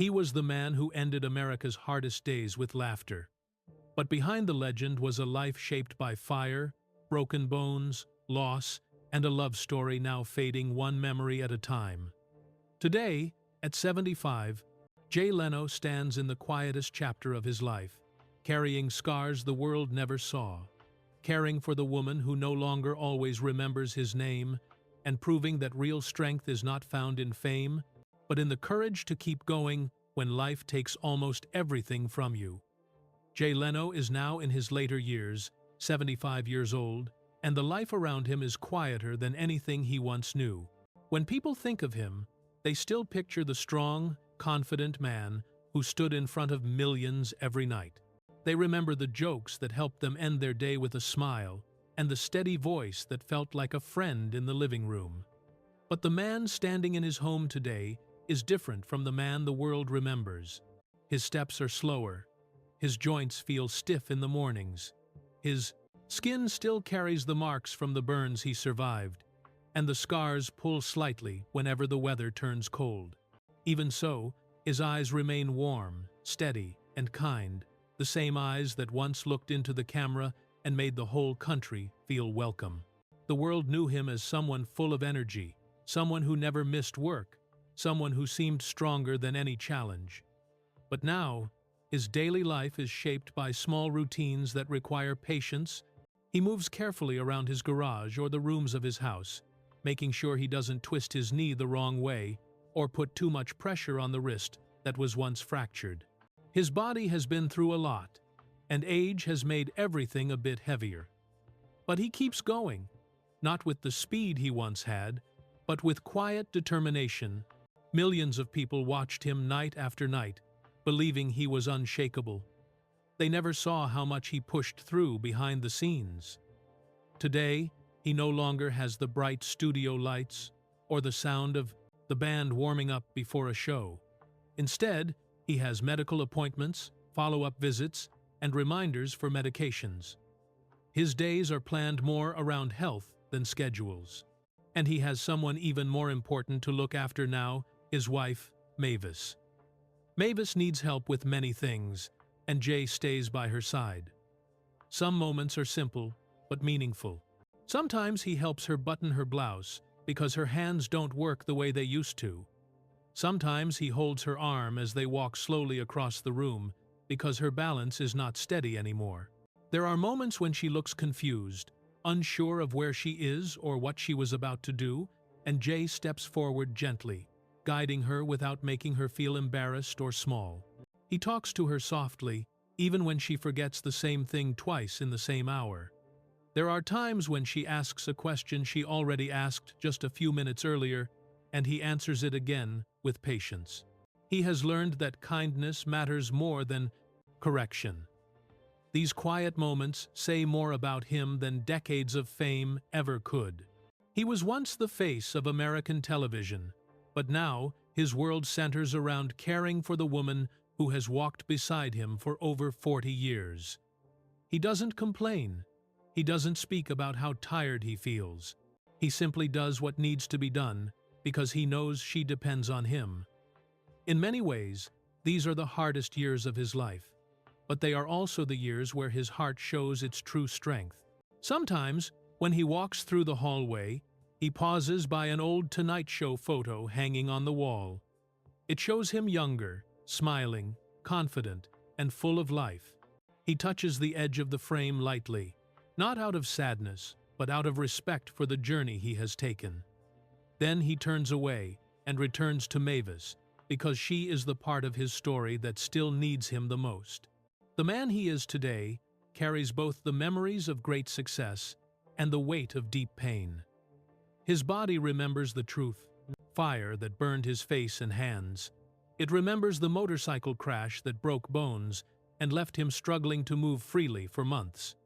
He was the man who ended America's hardest days with laughter. But behind the legend was a life shaped by fire, broken bones, loss, and a love story now fading one memory at a time. Today, at 75, Jay Leno stands in the quietest chapter of his life, carrying scars the world never saw, caring for the woman who no longer always remembers his name, and proving that real strength is not found in fame, but in the courage to keep going when life takes almost everything from you. Jay Leno is now in his later years, 75 years old, and the life around him is quieter than anything he once knew. When people think of him, they still picture the strong, confident man who stood in front of millions every night. They remember the jokes that helped them end their day with a smile, and the steady voice that felt like a friend in the living room. But the man standing in his home today is different from the man the world remembers. His steps are slower. His joints feel stiff in the mornings. His skin still carries the marks from the burns he survived, and the scars pull slightly whenever the weather turns cold. Even so, his eyes remain warm, steady, and kind, the same eyes that once looked into the camera and made the whole country feel welcome. The world knew him as someone full of energy, someone who never missed work, someone who seemed stronger than any challenge. But now, his daily life is shaped by small routines that require patience. He moves carefully around his garage or the rooms of his house, making sure he doesn't twist his knee the wrong way or put too much pressure on the wrist that was once fractured. His body has been through a lot, and age has made everything a bit heavier. But he keeps going, not with the speed he once had, but with quiet determination. Millions of people watched him night after night, believing he was unshakable. They never saw how much he pushed through behind the scenes. Today, he no longer has the bright studio lights or the sound of the band warming up before a show. Instead, he has medical appointments, follow-up visits, and reminders for medications. His days are planned more around health than schedules. And he has someone even more important to look after now, his wife, Mavis. Mavis needs help with many things, and Jay stays by her side. Some moments are simple, but meaningful. Sometimes he helps her button her blouse because her hands don't work the way they used to. Sometimes he holds her arm as they walk slowly across the room because her balance is not steady anymore. There are moments when she looks confused, unsure of where she is or what she was about to do, and Jay steps forward gently, guiding her without making her feel embarrassed or small. He talks to her softly, even when she forgets the same thing twice in the same hour. There are times when she asks a question she already asked just a few minutes earlier, and he answers it again with patience. He has learned that kindness matters more than correction. These quiet moments say more about him than decades of fame ever could. He was once the face of American television, but now his world centers around caring for the woman who has walked beside him for over 40 years. He doesn't complain. He doesn't speak about how tired he feels. He simply does what needs to be done because he knows she depends on him. In many ways, these are the hardest years of his life, but they are also the years where his heart shows its true strength. Sometimes, when he walks through the hallway, he pauses by an old Tonight Show photo hanging on the wall. It shows him younger, smiling, confident, and full of life. He touches the edge of the frame lightly, not out of sadness, but out of respect for the journey he has taken. Then he turns away and returns to Mavis, because she is the part of his story that still needs him the most. The man he is today carries both the memories of great success and the weight of deep pain. His body remembers the truth, fire that burned his face and hands. It remembers the motorcycle crash that broke bones and left him struggling to move freely for months.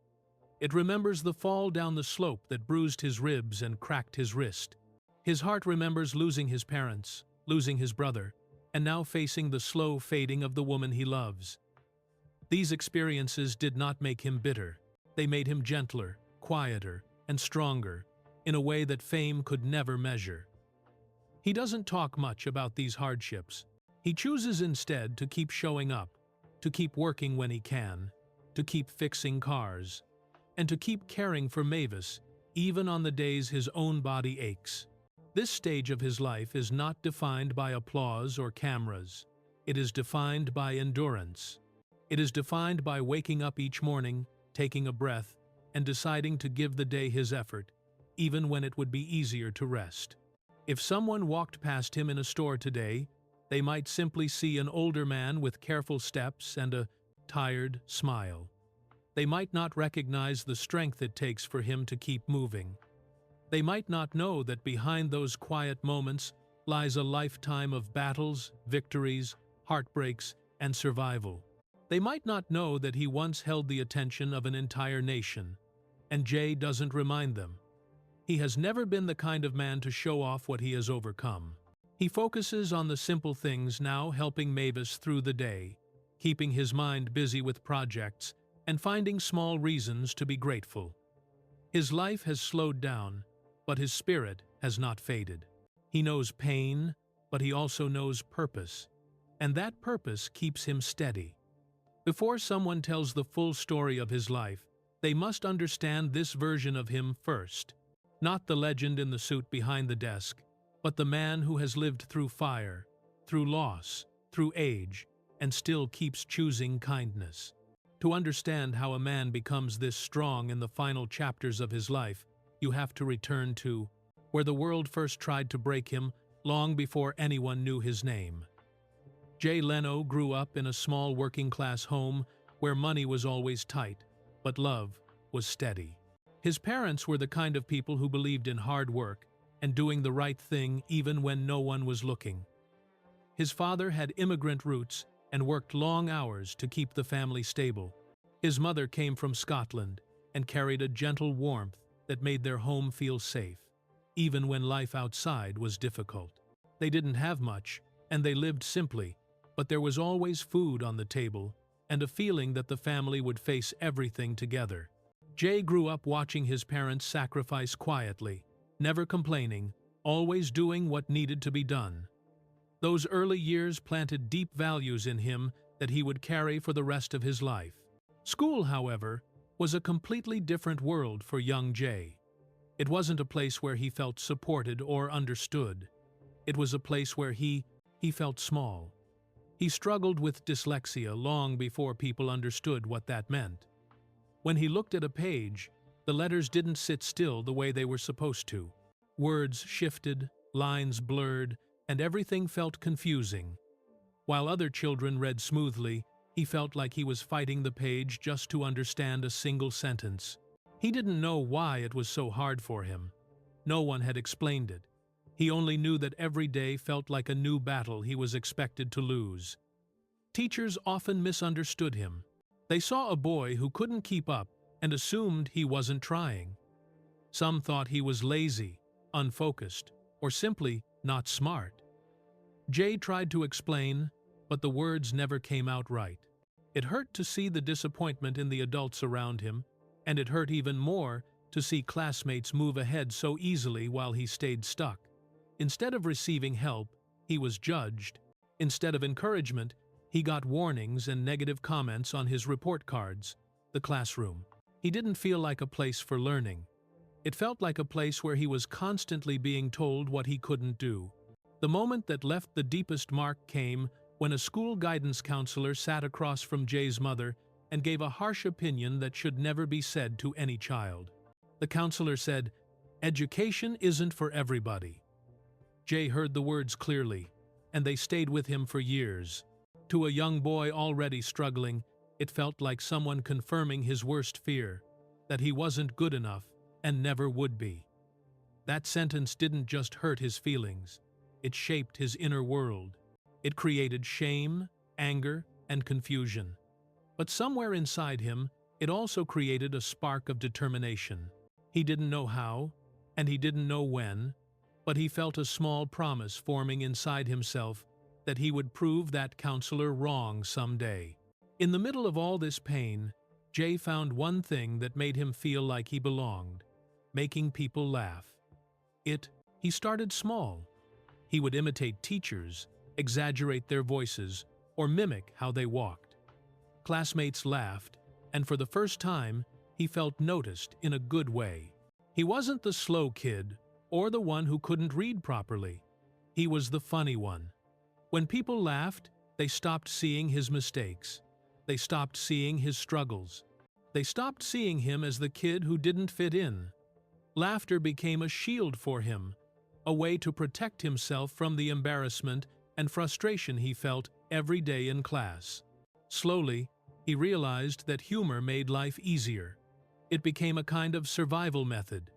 It remembers the fall down the slope that bruised his ribs and cracked his wrist. His heart remembers losing his parents, losing his brother, and now facing the slow fading of the woman he loves. These experiences did not make him bitter. They made him gentler, quieter, and stronger, in a way that fame could never measure. He doesn't talk much about these hardships. He chooses instead to keep showing up, to keep working when he can, to keep fixing cars, and to keep caring for Mavis, even on the days his own body aches. This stage of his life is not defined by applause or cameras. It is defined by endurance. It is defined by waking up each morning, taking a breath, and deciding to give the day his effort, even when it would be easier to rest. If someone walked past him in a store today, they might simply see an older man with careful steps and a tired smile. They might not recognize the strength it takes for him to keep moving. They might not know that behind those quiet moments lies a lifetime of battles, victories, heartbreaks, and survival. They might not know that he once held the attention of an entire nation, and Jay doesn't remind them. He has never been the kind of man to show off what he has overcome. He focuses on the simple things now, helping Mavis through the day, keeping his mind busy with projects, and finding small reasons to be grateful. His life has slowed down, but his spirit has not faded. He knows pain, but he also knows purpose, and that purpose keeps him steady. Before someone tells the full story of his life, they must understand this version of him first. Not the legend in the suit behind the desk, but the man who has lived through fire, through loss, through age, and still keeps choosing kindness. To understand how a man becomes this strong in the final chapters of his life, you have to return to where the world first tried to break him long before anyone knew his name. Jay Leno grew up in a small working-class home where money was always tight, but love was steady. His parents were the kind of people who believed in hard work and doing the right thing even when no one was looking. His father had immigrant roots and worked long hours to keep the family stable. His mother came from Scotland and carried a gentle warmth that made their home feel safe, even when life outside was difficult. They didn't have much, and they lived simply, but there was always food on the table and a feeling that the family would face everything together. Jay grew up watching his parents sacrifice quietly, never complaining, always doing what needed to be done. Those early years planted deep values in him that he would carry for the rest of his life. School, however, was a completely different world for young Jay. It wasn't a place where he felt supported or understood. It was a place where he felt small. He struggled with dyslexia long before people understood what that meant. When he looked at a page, the letters didn't sit still the way they were supposed to. Words shifted, lines blurred, and everything felt confusing. While other children read smoothly, he felt like he was fighting the page just to understand a single sentence. He didn't know why it was so hard for him. No one had explained it. He only knew that every day felt like a new battle he was expected to lose. Teachers often misunderstood him. They saw a boy who couldn't keep up and assumed he wasn't trying. Some thought he was lazy, unfocused, or simply not smart. Jay tried to explain, but the words never came out right. It hurt to see the disappointment in the adults around him, and it hurt even more to see classmates move ahead so easily while he stayed stuck. Instead of receiving help, he was judged. Instead of encouragement, he got warnings and negative comments on his report cards. The classroom. He didn't feel like a place for learning. It felt like a place where he was constantly being told what he couldn't do. The moment that left the deepest mark came when a school guidance counselor sat across from Jay's mother and gave a harsh opinion that should never be said to any child. The counselor said, "Education isn't for everybody." Jay heard the words clearly, and they stayed with him for years. To a young boy already struggling, it felt like someone confirming his worst fear, that he wasn't good enough and never would be. That sentence didn't just hurt his feelings, it shaped his inner world. It created shame, anger, and confusion. But somewhere inside him, it also created a spark of determination. He didn't know how, and he didn't know when, but he felt a small promise forming inside himself that he would prove that counselor wrong someday. In the middle of all this pain, Jay found one thing that made him feel like he belonged: making people laugh. He started small. He would imitate teachers, exaggerate their voices, or mimic how they walked. Classmates laughed, and for the first time, he felt noticed in a good way. He wasn't the slow kid or the one who couldn't read properly. He was the funny one. When people laughed, they stopped seeing his mistakes. They stopped seeing his struggles. They stopped seeing him as the kid who didn't fit in. Laughter became a shield for him, a way to protect himself from the embarrassment and frustration he felt every day in class. Slowly, he realized that humor made life easier. It became a kind of survival method.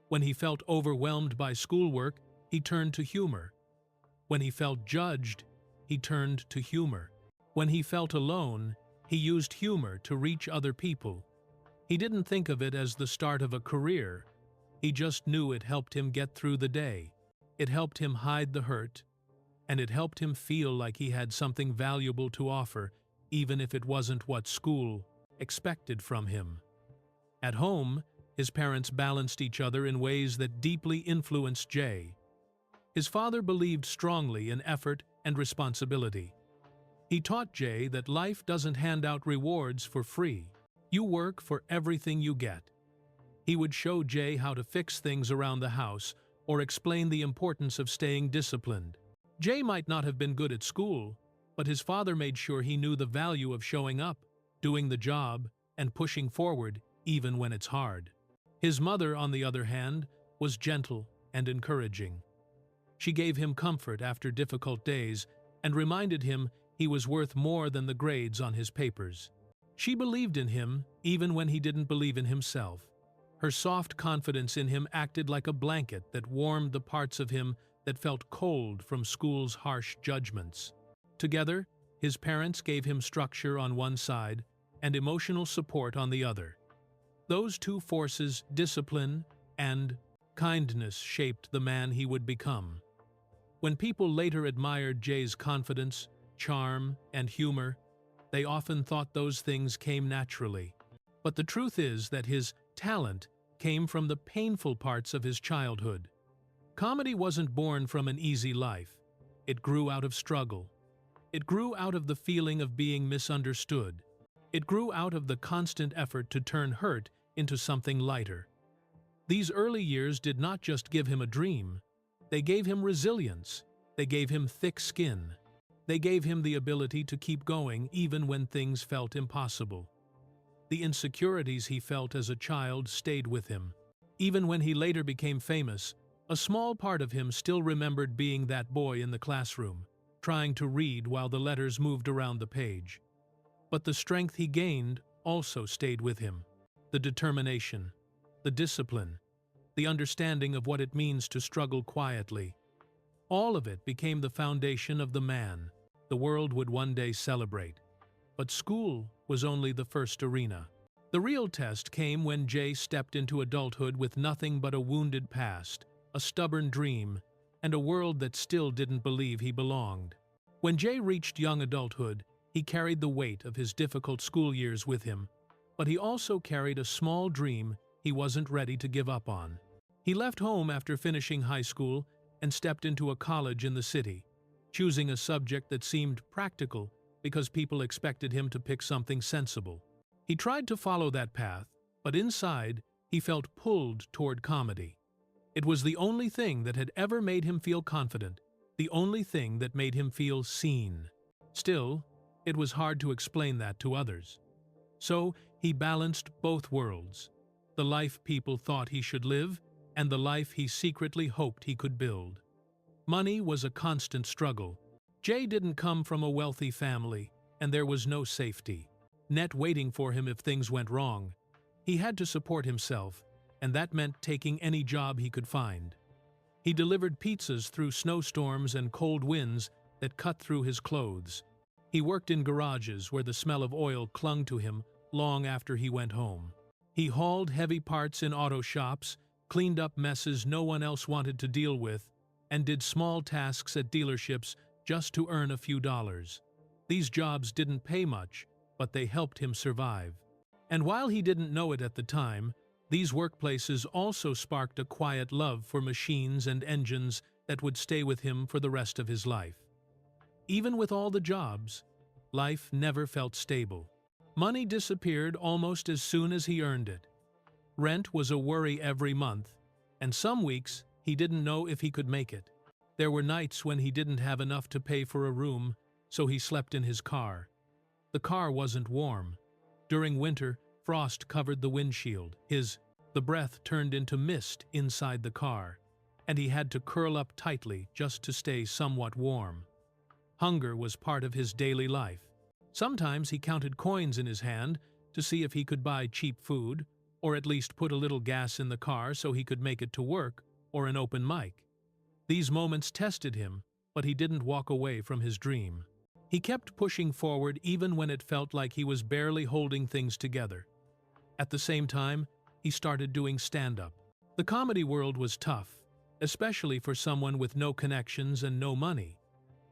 When he felt overwhelmed by schoolwork, he turned to humor. When he felt judged, he turned to humor. When he felt alone, he used humor to reach other people. He didn't think of it as the start of a career. He just knew it helped him get through the day. It helped him hide the hurt, and it helped him feel like he had something valuable to offer, even if it wasn't what school expected from him. At home, his parents balanced each other in ways that deeply influenced Jay. His father believed strongly in effort and responsibility. He taught Jay that life doesn't hand out rewards for free. You work for everything you get. He would show Jay how to fix things around the house or explain the importance of staying disciplined. Jay might not have been good at school, but his father made sure he knew the value of showing up, doing the job, and pushing forward even when it's hard. His mother, on the other hand, was gentle and encouraging. She gave him comfort after difficult days and reminded him he was worth more than the grades on his papers. She believed in him even when he didn't believe in himself. Her soft confidence in him acted like a blanket that warmed the parts of him that felt cold from school's harsh judgments. Together, his parents gave him structure on one side and emotional support on the other. Those two forces, discipline and kindness, shaped the man he would become. When people later admired Jay's confidence, charm, and humor, they often thought those things came naturally. But the truth is that his talent came from the painful parts of his childhood. Comedy wasn't born from an easy life. It grew out of struggle. It grew out of the feeling of being misunderstood. It grew out of the constant effort to turn hurt into something lighter. These early years did not just give him a dream. They gave him resilience. They gave him thick skin. They gave him the ability to keep going even when things felt impossible. The insecurities he felt as a child stayed with him. Even when he later became famous, a small part of him still remembered being that boy in the classroom, trying to read while the letters moved around the page. But the strength he gained also stayed with him. The determination, the discipline, the understanding of what it means to struggle quietly. All of it became the foundation of the man the world would one day celebrate. But school was only the first arena. The real test came when Jay stepped into adulthood with nothing but a wounded past, a stubborn dream, and a world that still didn't believe he belonged. When Jay reached young adulthood, he carried the weight of his difficult school years with him, but he also carried a small dream he wasn't ready to give up on. He left home after finishing high school and stepped into a college in the city, choosing a subject that seemed practical because people expected him to pick something sensible. He tried to follow that path, but inside, he felt pulled toward comedy. It was the only thing that had ever made him feel confident, the only thing that made him feel seen. Still, it was hard to explain that to others. So, he balanced both worlds, the life people thought he should live and the life he secretly hoped he could build. Money was a constant struggle. Jay didn't come from a wealthy family, and there was no safety net waiting for him if things went wrong. He had to support himself, and that meant taking any job he could find. He delivered pizzas through snowstorms and cold winds that cut through his clothes. He worked in garages where the smell of oil clung to him long after he went home. He hauled heavy parts in auto shops, cleaned up messes no one else wanted to deal with, and did small tasks at dealerships just to earn a few dollars. These jobs didn't pay much, but they helped him survive. And while he didn't know it at the time, these workplaces also sparked a quiet love for machines and engines that would stay with him for the rest of his life. Even with all the jobs, life never felt stable. Money disappeared almost as soon as he earned it. Rent was a worry every month, and some weeks he didn't know if he could make it. There were nights when he didn't have enough to pay for a room, so he slept in his car. The car wasn't warm. During winter, frost covered the windshield. The breath turned into mist inside the car, and he had to curl up tightly just to stay somewhat warm. Hunger was part of his daily life. Sometimes he counted coins in his hand to see if he could buy cheap food, or at least put a little gas in the car so he could make it to work or an open mic. These moments tested him, but he didn't walk away from his dream. He kept pushing forward even when it felt like he was barely holding things together. At the same time, he started doing stand-up. The comedy world was tough, especially for someone with no connections and no money.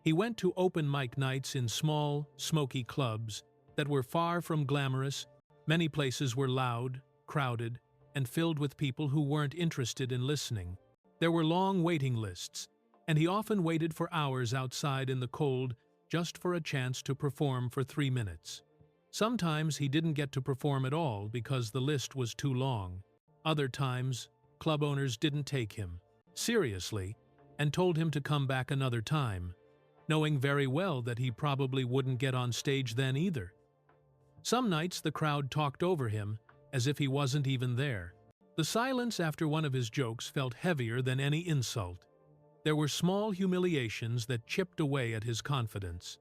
He went to open mic nights in small, smoky clubs that were far from glamorous. Many places were loud, crowded, and filled with people who weren't interested in listening. There were long waiting lists, and he often waited for hours outside in the cold just for a chance to perform for 3 minutes. Sometimes he didn't get to perform at all because the list was too long. Other times, club owners didn't take him seriously and told him to come back another time, knowing very well that he probably wouldn't get on stage then either. Some nights the crowd talked over him as if he wasn't even there. The silence after one of his jokes felt heavier than any insult. There were small humiliations that chipped away at his confidence.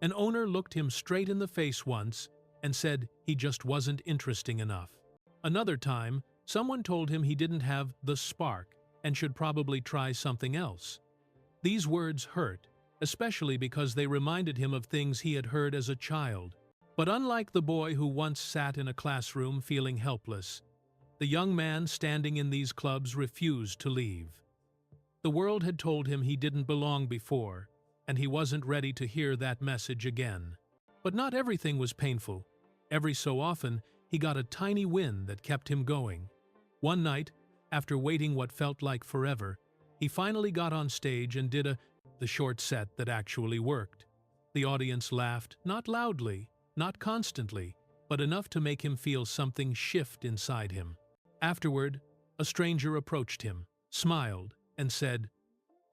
An owner looked him straight in the face once and said he just wasn't interesting enough. Another time, someone told him he didn't have the spark and should probably try something else. These words hurt, especially because they reminded him of things he had heard as a child. But unlike the boy who once sat in a classroom feeling helpless, the young man standing in these clubs refused to leave. The world had told him he didn't belong before, and he wasn't ready to hear that message again. But not everything was painful. Every so often, he got a tiny win that kept him going. One night, after waiting what felt like forever, he finally got on stage and did the short set that actually worked. The audience laughed, not loudly, not constantly, but enough to make him feel something shift inside him. Afterward, a stranger approached him, smiled, and said,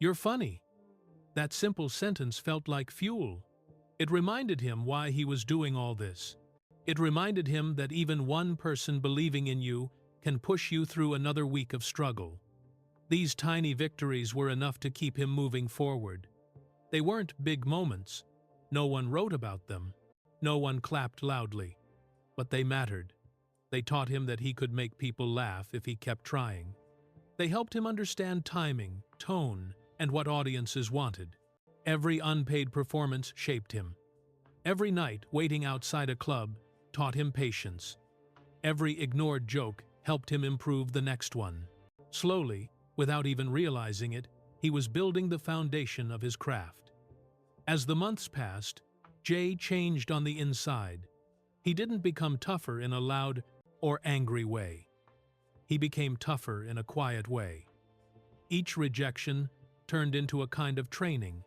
"You're funny." That simple sentence felt like fuel. It reminded him why he was doing all this. It reminded him that even one person believing in you can push you through another week of struggle. These tiny victories were enough to keep him moving forward. They weren't big moments. No one wrote about them. No one clapped loudly. But they mattered. They taught him that he could make people laugh if he kept trying. They helped him understand timing, tone, and what audiences wanted. Every unpaid performance shaped him. Every night waiting outside a club taught him patience. Every ignored joke helped him improve the next one. Slowly, without even realizing it, he was building the foundation of his craft. As the months passed, Jay changed on the inside. He didn't become tougher in a loud or angry way. He became tougher in a quiet way. Each rejection turned into a kind of training.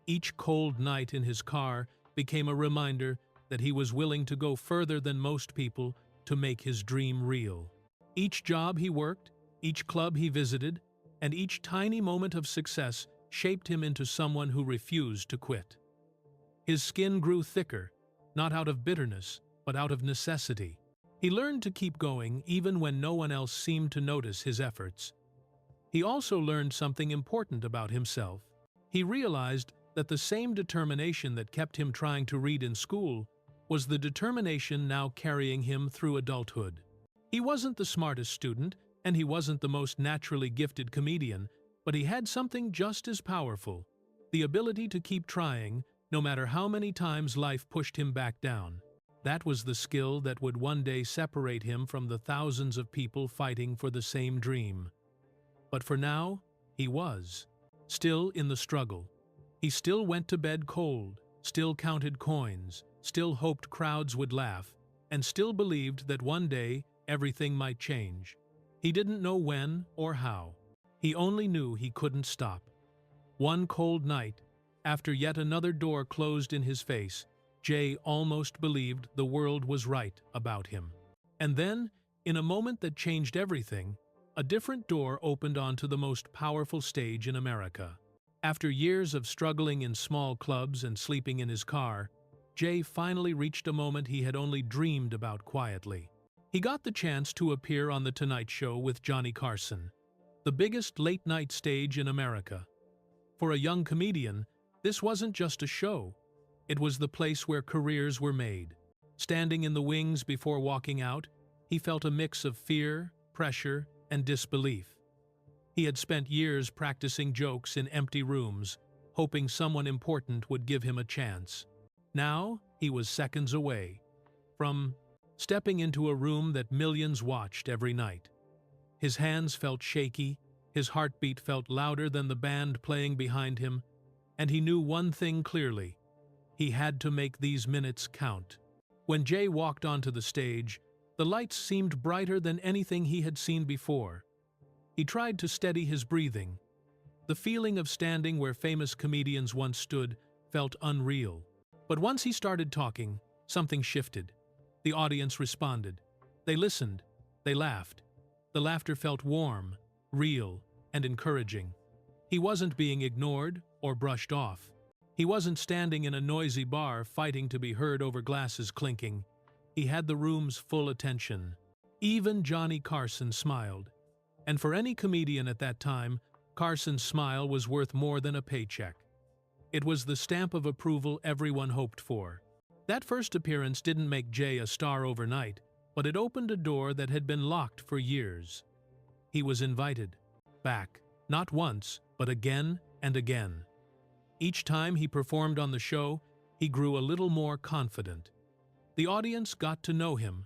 Each cold night in his car became a reminder that he was willing to go further than most people to make his dream real. Each job he worked, each club he visited, and each tiny moment of success shaped him into someone who refused to quit. His skin grew thicker, not out of bitterness, but out of necessity. He learned to keep going even when no one else seemed to notice his efforts. He also learned something important about himself. He realized that the same determination that kept him trying to read in school was the determination now carrying him through adulthood. He wasn't the smartest student, and he wasn't the most naturally gifted comedian, but he had something just as powerful: the ability to keep trying, no matter how many times life pushed him back down. That was the skill that would one day separate him from the thousands of people fighting for the same dream. But for now, he was still in the struggle. He still went to bed cold, still counted coins, still hoped crowds would laugh, and still believed that one day everything might change. He didn't know when or how. He only knew he couldn't stop. One cold night, After yet another door closed in his face, Jay almost believed the world was right about him. And then, in a moment that changed everything, a different door opened onto the most powerful stage in America. After years of struggling in small clubs and sleeping in his car, Jay finally reached a moment he had only dreamed about quietly. He got the chance to appear on The Tonight Show with Johnny Carson, the biggest late-night stage in America. For a young comedian, this wasn't just a show. It was the place where careers were made. Standing in the wings before walking out, he felt a mix of fear, pressure, and disbelief. He had spent years practicing jokes in empty rooms, hoping someone important would give him a chance. Now, he was seconds away from stepping into a room that millions watched every night. His hands felt shaky, his heartbeat felt louder than the band playing behind him, and he knew one thing clearly: he had to make these minutes count. When Jay walked onto the stage, the lights seemed brighter than anything he had seen before. He tried to steady his breathing. The feeling of standing where famous comedians once stood felt unreal. But once he started talking, something shifted. The audience responded. They listened. They laughed. The laughter felt warm, real, and encouraging. He wasn't being ignored or brushed off. He wasn't standing in a noisy bar fighting to be heard over glasses clinking. He had the room's full attention. Even Johnny Carson smiled. And for any comedian at that time, Carson's smile was worth more than a paycheck. It was the stamp of approval everyone hoped for. That first appearance didn't make Jay a star overnight, but it opened a door that had been locked for years. He was invited back, not once, but again and again. Each time he performed on the show, he grew a little more confident. The audience got to know him.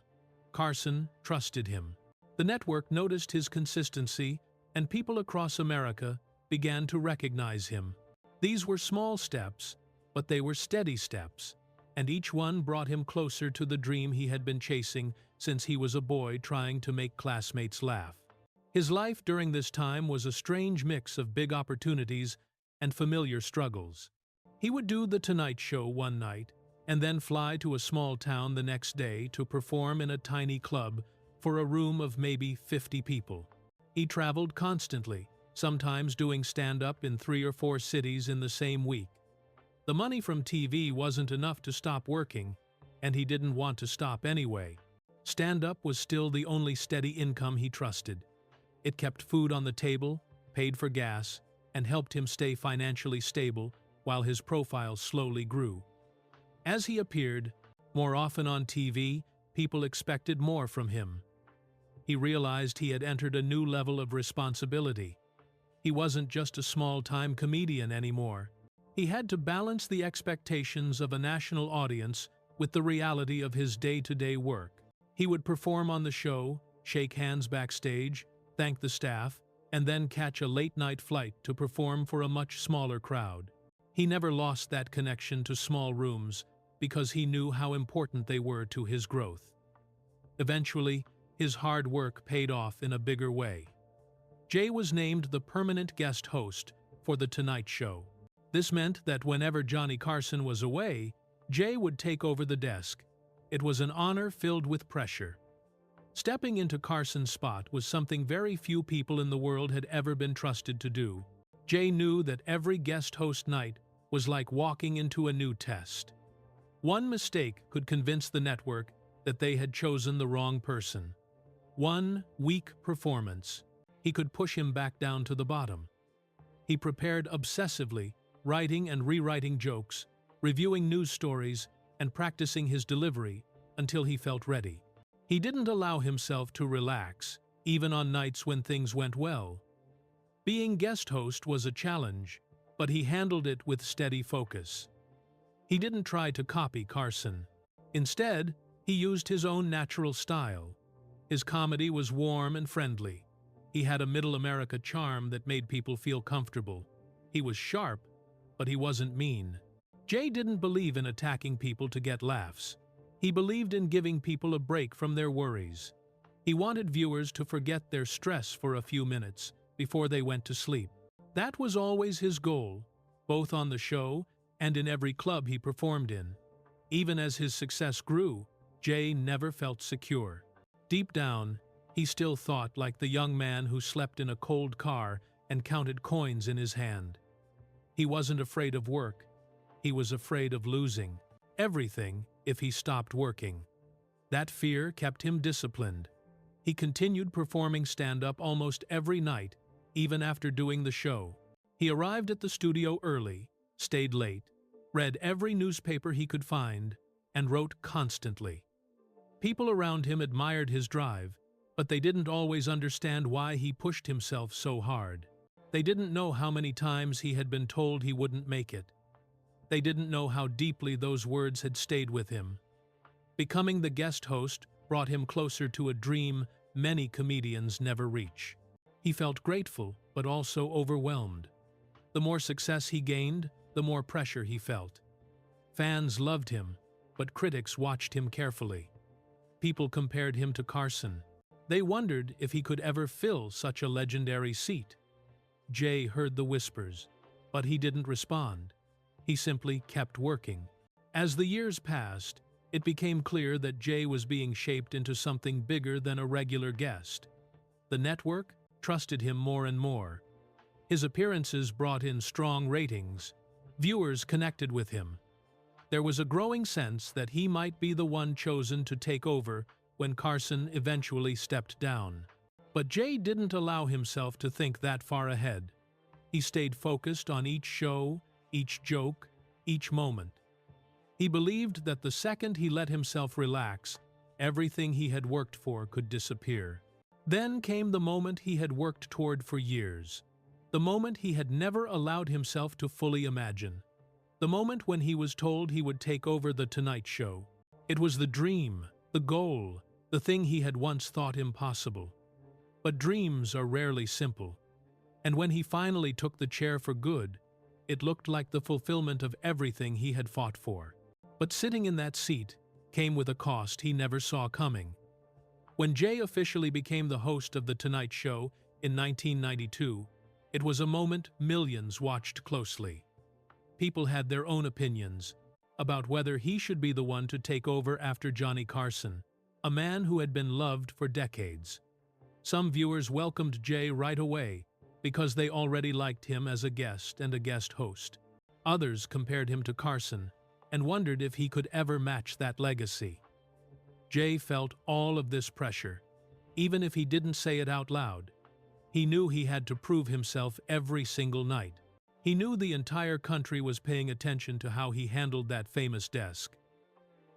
Carson trusted him. The network noticed his consistency, and people across America began to recognize him. These were small steps, but they were steady steps, and each one brought him closer to the dream he had been chasing since he was a boy trying to make classmates laugh. His life during this time was a strange mix of big opportunities and familiar struggles. He would do The Tonight Show one night, and then fly to a small town the next day to perform in a tiny club for a room of maybe 50 people. He traveled constantly, sometimes doing stand-up in 3 or 4 cities in the same week. The money from TV wasn't enough to stop working, and he didn't want to stop anyway. Stand-up was still the only steady income he trusted. It kept food on the table, paid for gas, and helped him stay financially stable while his profile slowly grew. As he appeared more often on TV, people expected more from him. He realized he had entered a new level of responsibility. He wasn't just a small-time comedian anymore. He had to balance the expectations of a national audience with the reality of his day-to-day work. He would perform on the show, shake hands backstage, thank the staff, and then catch a late-night flight to perform for a much smaller crowd. He never lost that connection to small rooms because he knew how important they were to his growth. Eventually, his hard work paid off in a bigger way. Jay was named the permanent guest host for The Tonight Show. This meant that whenever Johnny Carson was away, Jay would take over the desk. It was an honor filled with pressure. Stepping into Carson's spot was something very few people in the world had ever been trusted to do. Jay knew that every guest host night was like walking into a new test. One mistake could convince the network that they had chosen the wrong person. One weak performance, he could push him back down to the bottom. He prepared obsessively, writing and rewriting jokes, reviewing news stories, and practicing his delivery until he felt ready. He didn't allow himself to relax, even on nights when things went well. Being guest host was a challenge, but he handled it with steady focus. He didn't try to copy Carson. Instead, he used his own natural style. His comedy was warm and friendly. He had a middle America charm that made people feel comfortable. He was sharp, but he wasn't mean. Jay didn't believe in attacking people to get laughs. He believed in giving people a break from their worries. He wanted viewers to forget their stress for a few minutes before they went to sleep. That was always his goal, both on the show and in every club he performed in. Even as his success grew, Jay never felt secure. Deep down, he still thought like the young man who slept in a cold car and counted coins in his hand. He wasn't afraid of work. He was afraid of losing everything if he stopped working. That fear kept him disciplined. He continued performing stand-up almost every night, even after doing the show. He arrived at the studio early, stayed late, read every newspaper he could find, and wrote constantly. People around him admired his drive, but they didn't always understand why he pushed himself so hard. They didn't know how many times he had been told he wouldn't make it. They didn't know how deeply those words had stayed with him. Becoming the guest host brought him closer to a dream many comedians never reach. He felt grateful, but also overwhelmed. The more success he gained, the more pressure he felt. Fans loved him, but critics watched him carefully. People compared him to Carson. They wondered if he could ever fill such a legendary seat. Jay heard the whispers, but he didn't respond. He simply kept working. As the years passed, it became clear that Jay was being shaped into something bigger than a regular guest. The network trusted him more and more. His appearances brought in strong ratings. Viewers connected with him. There was a growing sense that he might be the one chosen to take over when Carson eventually stepped down. But Jay didn't allow himself to think that far ahead. He stayed focused on each show, each joke, each moment. He believed that the second he let himself relax, everything he had worked for could disappear. Then came the moment he had worked toward for years. The moment he had never allowed himself to fully imagine. The moment when he was told he would take over The Tonight Show. It was the dream, the goal, the thing he had once thought impossible. But dreams are rarely simple. And when he finally took the chair for good, it looked like the fulfillment of everything he had fought for. But sitting in that seat came with a cost he never saw coming. When Jay officially became the host of The Tonight Show in 1992, it was a moment millions watched closely. People had their own opinions about whether he should be the one to take over after Johnny Carson, a man who had been loved for decades. Some viewers welcomed Jay right away because they already liked him as a guest and a guest host. Others compared him to Carson and wondered if he could ever match that legacy. Jay felt all of this pressure, even if he didn't say it out loud. He knew he had to prove himself every single night. He knew the entire country was paying attention to how he handled that famous desk.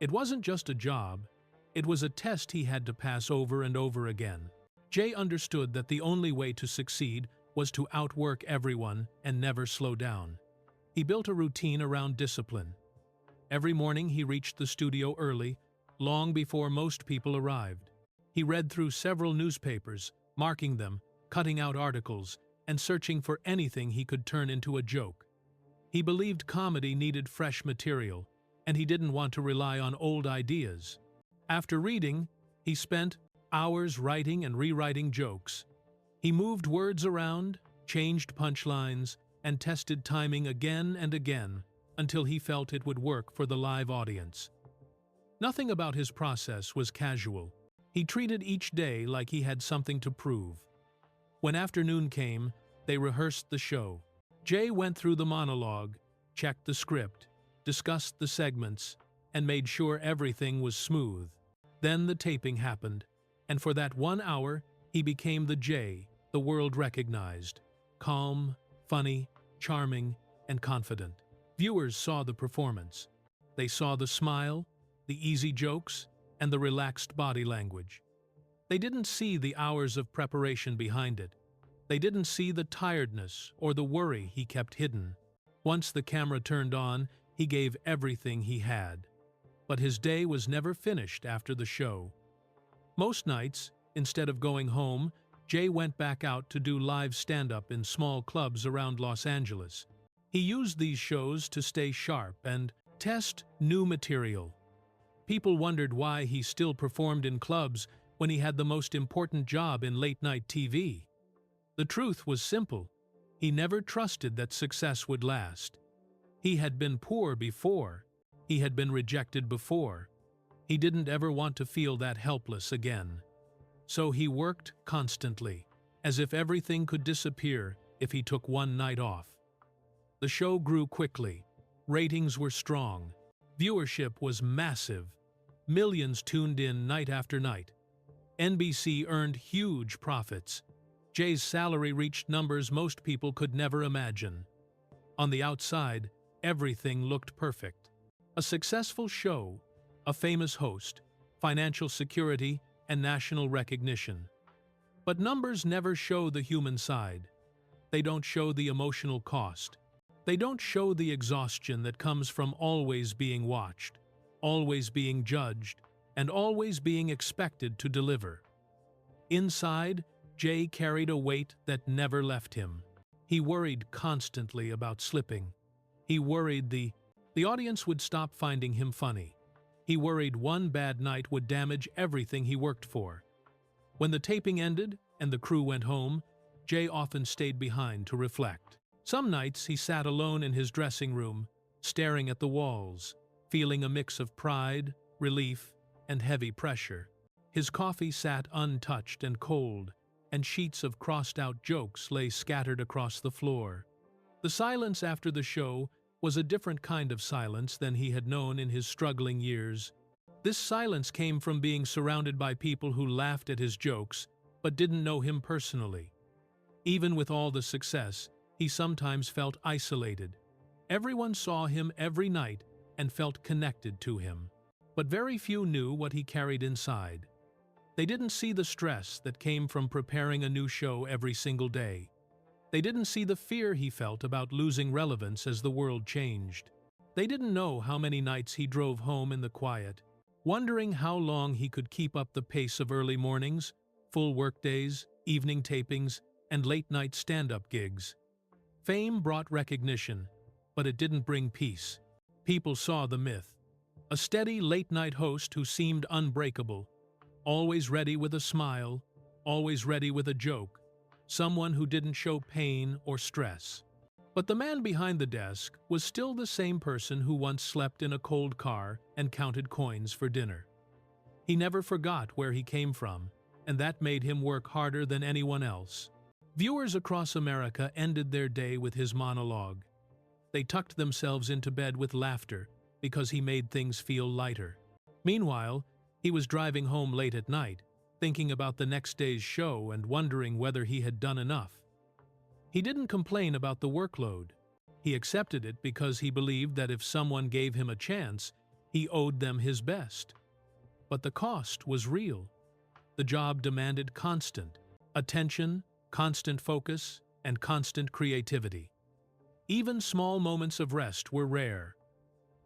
It wasn't just a job, it was a test he had to pass over and over again. Jay understood that the only way to succeed was to outwork everyone and never slow down. He built a routine around discipline. Every morning he reached the studio early, long before most people arrived. He read through several newspapers, marking them, cutting out articles, and searching for anything he could turn into a joke. He believed comedy needed fresh material, and he didn't want to rely on old ideas. After reading, he spent hours writing and rewriting jokes. He moved words around, changed punchlines, and tested timing again and again until he felt it would work for the live audience. Nothing about his process was casual. He treated each day like he had something to prove. When afternoon came, they rehearsed the show. Jay went through the monologue, checked the script, discussed the segments, and made sure everything was smooth. Then the taping happened, and for that 1 hour, he became the Jay the world recognized. Calm, funny, charming, and confident. Viewers saw the performance. They saw the smile, the easy jokes, and the relaxed body language. They didn't see the hours of preparation behind it. They didn't see the tiredness or the worry he kept hidden. Once the camera turned on, he gave everything he had. But his day was never finished after the show. Most nights, instead of going home, Jay went back out to do live stand-up in small clubs around Los Angeles. He used these shows to stay sharp and test new material. People wondered why he still performed in clubs when he had the most important job in late-night TV. The truth was simple. He never trusted that success would last. He had been poor before. He had been rejected before. He didn't ever want to feel that helpless again. So he worked constantly, as if everything could disappear if he took one night off. The show grew quickly. Ratings were strong. Viewership was massive. Millions tuned in night after night. NBC earned huge profits. Jay's salary reached numbers most people could never imagine. On the outside, everything looked perfect. A successful show, a famous host, financial security, and national recognition. But numbers never show the human side. They don't show the emotional cost. They don't show the exhaustion that comes from always being watched, always being judged, and always being expected to deliver. Inside, Jay carried a weight that never left him. He worried constantly about slipping. He worried the audience would stop finding him funny. He worried one bad night would damage everything he worked for. When the taping ended and the crew went home, Jay often stayed behind to reflect. Some nights he sat alone in his dressing room, staring at the walls, feeling a mix of pride, relief, and heavy pressure. His coffee sat untouched and cold, and sheets of crossed-out jokes lay scattered across the floor. The silence after the show was a different kind of silence than he had known in his struggling years. This silence came from being surrounded by people who laughed at his jokes but didn't know him personally. Even with all the success, he sometimes felt isolated. Everyone saw him every night and felt connected to him. But very few knew what he carried inside. They didn't see the stress that came from preparing a new show every single day. They didn't see the fear he felt about losing relevance as the world changed. They didn't know how many nights he drove home in the quiet, wondering how long he could keep up the pace of early mornings, full workdays, evening tapings, and late-night stand-up gigs. Fame brought recognition, but it didn't bring peace. People saw the myth. A steady late-night host who seemed unbreakable, always ready with a smile, always ready with a joke, someone who didn't show pain or stress. But the man behind the desk was still the same person who once slept in a cold car and counted coins for dinner. He never forgot where he came from, and that made him work harder than anyone else. Viewers across America ended their day with his monologue. They tucked themselves into bed with laughter because he made things feel lighter. Meanwhile, he was driving home late at night, thinking about the next day's show and wondering whether he had done enough. He didn't complain about the workload. He accepted it because he believed that if someone gave him a chance, he owed them his best. But the cost was real. The job demanded constant attention, constant focus, and constant creativity. Even small moments of rest were rare.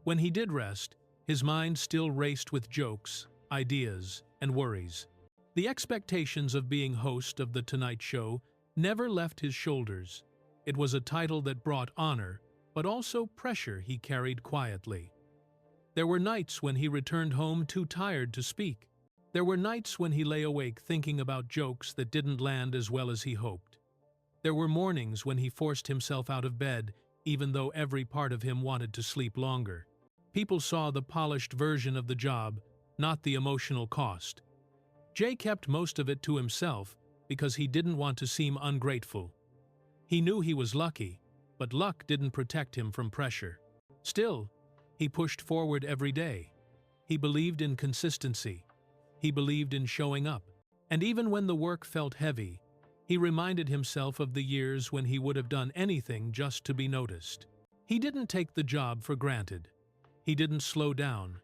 When he did rest, his mind still raced with jokes, ideas, and worries. The expectations of being host of The Tonight Show never left his shoulders. It was a title that brought honor, but also pressure he carried quietly. There were nights when he returned home too tired to speak. There were nights when he lay awake thinking about jokes that didn't land as well as he hoped. There were mornings when he forced himself out of bed, even though every part of him wanted to sleep longer. People saw the polished version of the job, not the emotional cost. Jay kept most of it to himself because he didn't want to seem ungrateful. He knew he was lucky, but luck didn't protect him from pressure. Still, he pushed forward every day. He believed in consistency. He believed in showing up. And even when the work felt heavy, he reminded himself of the years when he would have done anything just to be noticed. He didn't take the job for granted. He didn't slow down,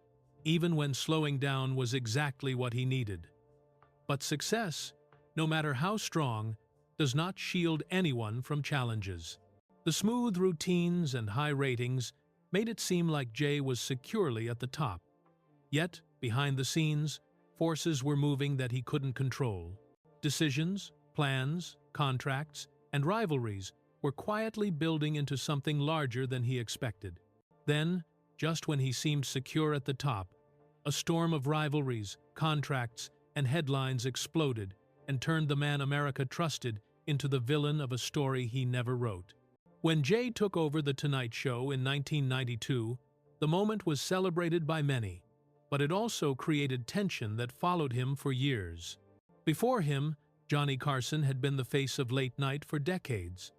even when slowing down was exactly what he needed. But success, no matter how strong, does not shield anyone from challenges. The smooth routines and high ratings made it seem like Jay was securely at the top. Yet, behind the scenes, forces were moving that he couldn't control. Decisions, plans, contracts, and rivalries were quietly building into something larger than he expected. Then, just when he seemed secure at the top, a storm of rivalries, contracts, and headlines exploded and turned the man America trusted into the villain of a story he never wrote. When Jay took over The Tonight Show in 1992, the moment was celebrated by many, but it also created tension that followed him for years. Before him, Johnny Carson had been the face of late night for decades.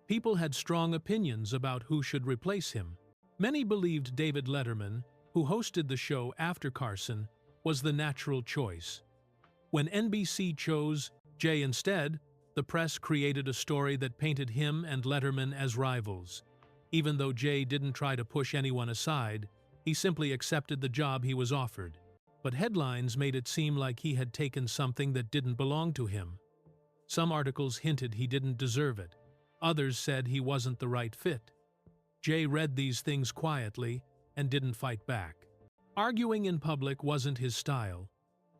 People had strong opinions about who should replace him. Many believed David Letterman, who hosted the show after Carson, was the natural choice. When NBC chose Jay instead, the press created a story that painted him and Letterman as rivals. Even though Jay didn't try to push anyone aside, he simply accepted the job he was offered. But headlines made it seem like he had taken something that didn't belong to him. Some articles hinted he didn't deserve it. Others said he wasn't the right fit. Jay read these things quietly and didn't fight back. Arguing in public wasn't his style.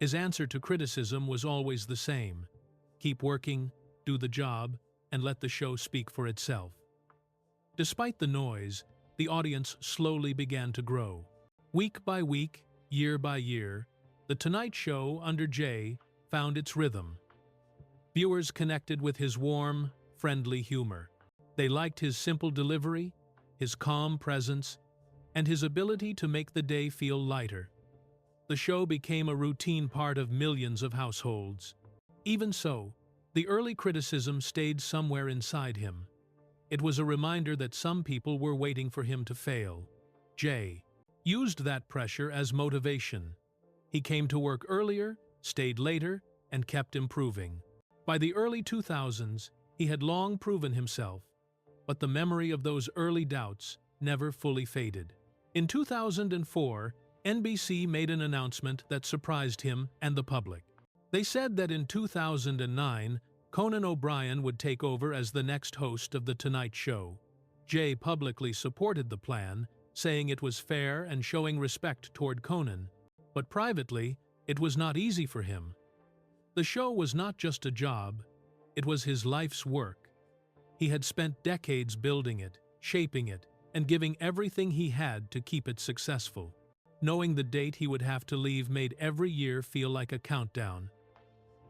His answer to criticism was always the same: keep working, do the job, and let the show speak for itself. Despite the noise, the audience slowly began to grow. Week by week, year by year, The Tonight Show under Jay found its rhythm. Viewers connected with his warm, friendly humor. They liked his simple delivery, his calm presence, and his ability to make the day feel lighter. The show became a routine part of millions of households. Even so, the early criticism stayed somewhere inside him. It was a reminder that some people were waiting for him to fail. Jay used that pressure as motivation. He came to work earlier, stayed later, and kept improving. By the early 2000s, he had long proven himself, but the memory of those early doubts never fully faded. In 2004, NBC made an announcement that surprised him and the public. They said that in 2009, Conan O'Brien would take over as the next host of The Tonight Show. Jay publicly supported the plan, saying it was fair and showing respect toward Conan, but privately, it was not easy for him. The show was not just a job, it was his life's work. He had spent decades building it, shaping it, and giving everything he had to keep it successful. Knowing the date he would have to leave made every year feel like a countdown.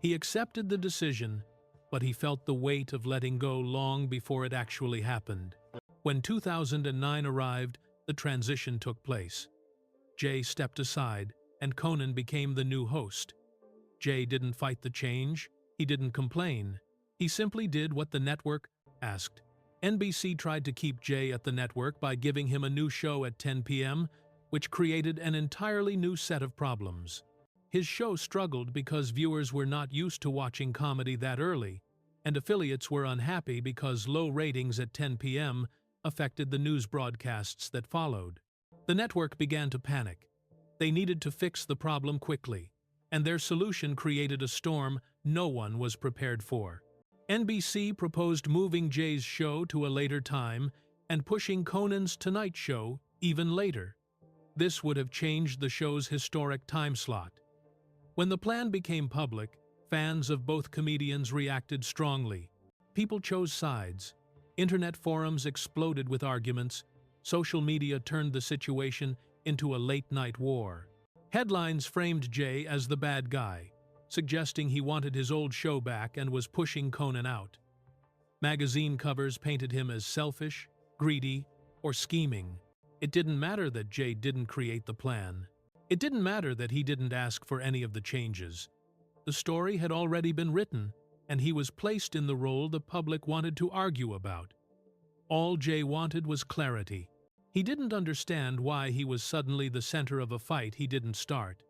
He accepted the decision, but he felt the weight of letting go long before it actually happened. When 2009 arrived, the transition took place. Jay stepped aside, and Conan became the new host. Jay didn't fight the change, he didn't complain. He simply did what the network asked. NBC tried to keep Jay at the network by giving him a new show at 10 p.m., which created an entirely new set of problems. His show struggled because viewers were not used to watching comedy that early, and affiliates were unhappy because low ratings at 10 p.m. affected the news broadcasts that followed. The network began to panic. They needed to fix the problem quickly, and their solution created a storm no one was prepared for. NBC proposed moving Jay's show to a later time and pushing Conan's Tonight Show even later. This would have changed the show's historic time slot. When the plan became public, fans of both comedians reacted strongly. People chose sides. Internet forums exploded with arguments. Social media turned the situation into a late-night war. Headlines framed Jay as the bad guy, suggesting he wanted his old show back and was pushing Conan out. Magazine covers painted him as selfish, greedy, or scheming. It didn't matter that Jay didn't create the plan. It didn't matter that he didn't ask for any of the changes. The story had already been written, and he was placed in the role the public wanted to argue about. All Jay wanted was clarity. He didn't understand why he was suddenly the center of a fight he didn't start.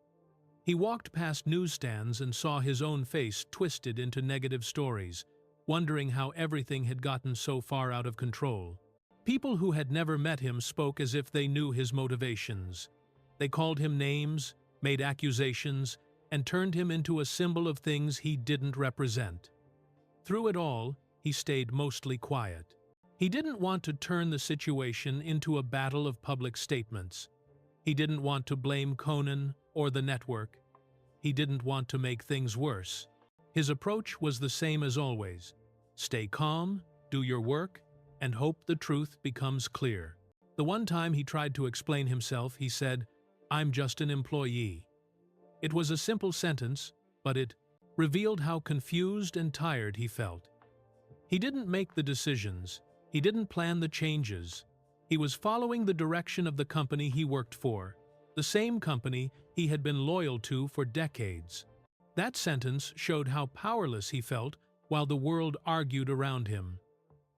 He walked past newsstands and saw his own face twisted into negative stories, wondering how everything had gotten so far out of control. People who had never met him spoke as if they knew his motivations. They called him names, made accusations, and turned him into a symbol of things he didn't represent. Through it all, he stayed mostly quiet. He didn't want to turn the situation into a battle of public statements. He didn't want to blame Conan or the network. He didn't want to make things worse. His approach was the same as always. Stay calm, do your work, and hope the truth becomes clear. The one time he tried to explain himself, he said, "I'm just an employee." It was a simple sentence, but it revealed how confused and tired he felt. He didn't make the decisions, He didn't plan the changes. He was following the direction of the company he worked for, the same company he had been loyal to for decades. That sentence showed how powerless he felt while the world argued around him.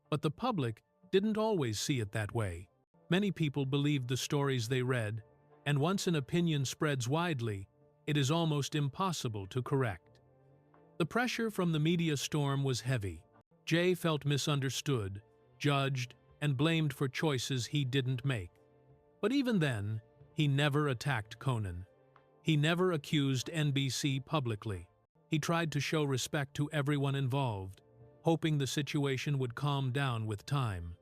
But the public didn't always see it that way. Many people believed the stories they read, and once an opinion spreads widely, it is almost impossible to correct. The pressure from the media storm was heavy. Jay felt misunderstood, judged, and blamed for choices he didn't make. But even then, he never attacked Conan. He never accused NBC publicly. He tried to show respect to everyone involved, hoping the situation would calm down with time.